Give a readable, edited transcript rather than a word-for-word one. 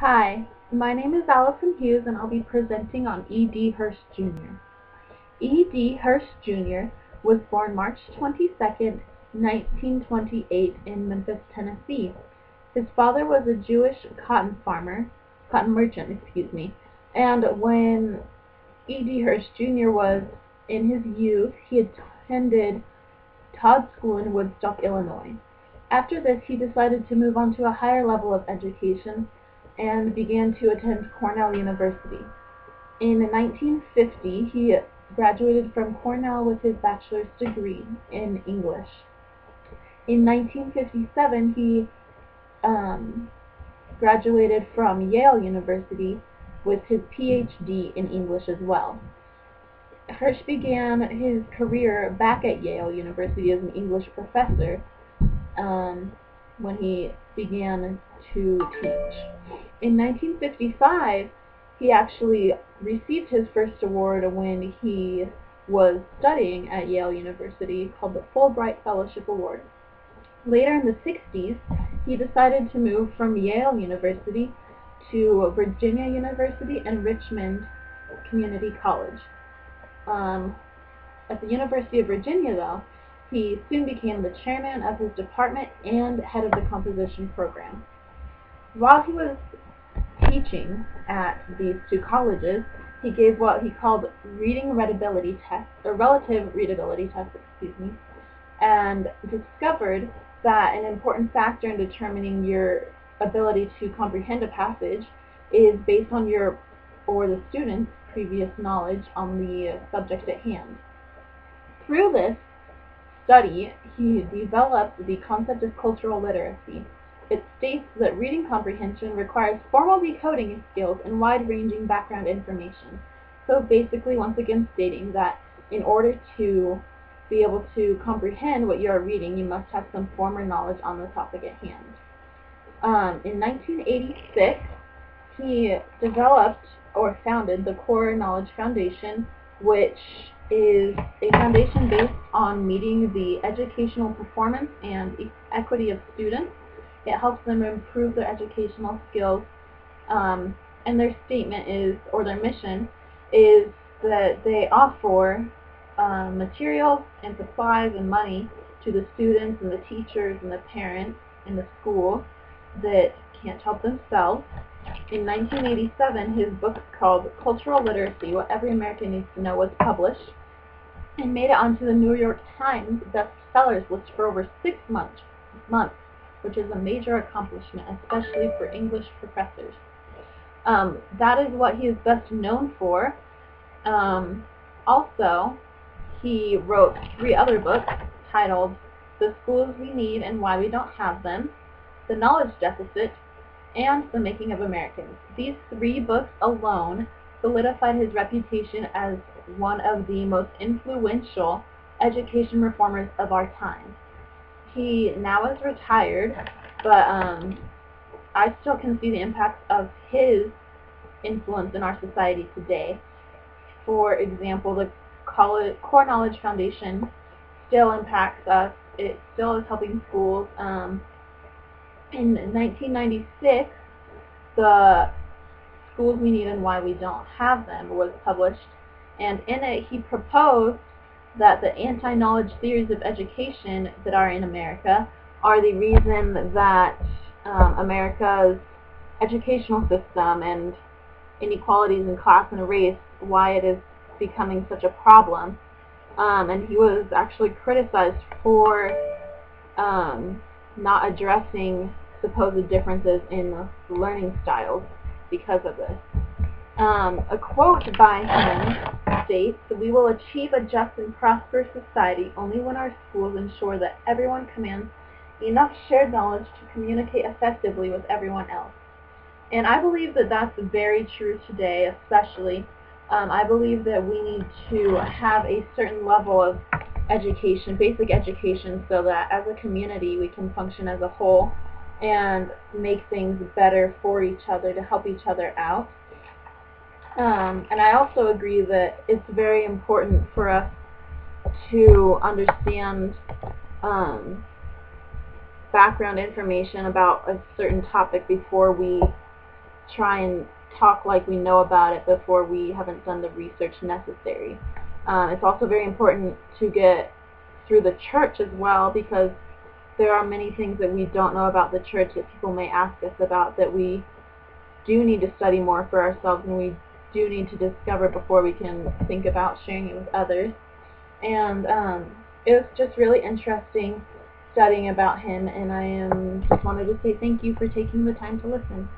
Hi, my name is Allison Hughes and I'll be presenting on E.D. Hirsch Jr. E.D. Hirsch Jr. was born March 22nd, 1928 in Memphis, Tennessee. His father was a Jewish cotton merchant, and when E.D. Hirsch Jr. was in his youth, he attended Todd School in Woodstock, Illinois. After this, he decided to move on to a higher level of education and began to attend Cornell University. In 1950, he graduated from Cornell with his bachelor's degree in English. In 1957, he graduated from Yale University with his PhD in English as well. Hirsch began his career back at Yale University as an English professor when he began to teach. In 1955, he actually received his first award when he was studying at Yale University, called the Fulbright Fellowship Award. Later in the 60s, he decided to move from Yale University to Virginia University and Richmond Community College. At the University of Virginia, though, he soon became the chairman of his department and head of the composition program. While he was teaching at these two colleges, he gave what he called reading readability tests, or relative readability tests, and discovered that an important factor in determining your ability to comprehend a passage is based on your or the student's previous knowledge on the subject at hand. Through this study, he developed the concept of cultural literacy. It states that reading comprehension requires formal decoding skills and wide-ranging background information. So basically, once again stating that in order to be able to comprehend what you are reading, you must have some formal knowledge on the topic at hand. In 1986, he developed or founded the Core Knowledge Foundation, which is a foundation based on meeting the educational performance and equity of students. It helps them improve their educational skills, and their statement is, or their mission is, that they offer materials and supplies and money to the students and the teachers and the parents in the school that can't help themselves. In 1987, his book called Cultural Literacy, What Every American Needs to Know was published and made it onto the New York Times bestsellers list for over 6 months, which is a major accomplishment, especially for English professors. That is what he is best known for. Also, he wrote 3 other books titled The Schools We Need and Why We Don't Have Them, The Knowledge Deficit, and The Making of Americans. These 3 books alone solidified his reputation as one of the most influential education reformers of our time. He now is retired, but I still can see the impact of his influence in our society today. For example, the Core Knowledge Foundation still impacts us. It still is helping schools. In 1996, the Schools We Need and Why We Don't Have Them was published, and in it he proposed that the anti-knowledge theories of education that are in America are the reason that America's educational system and inequalities in class and race, why it is becoming such a problem. And he was actually criticized for not addressing supposed differences in learning styles because of this. A quote by him states, "We will achieve a just and prosperous society only when our schools ensure that everyone commands enough shared knowledge to communicate effectively with everyone else." And I believe that that's very true today, especially. I believe that we need to have a certain level of education, basic education, so that as a community we can function as a whole and make things better for each other, to help each other out. And I also agree that it's very important for us to understand background information about a certain topic before we try and talk like we know about it before we haven't done the research necessary. It's also very important to get through the church as well, because there are many things that we don't know about the church that people may ask us about that we do need to study more for ourselves, and we do need to discover before we can think about sharing it with others. And it was just really interesting studying about him, and I just wanted to say thank you for taking the time to listen.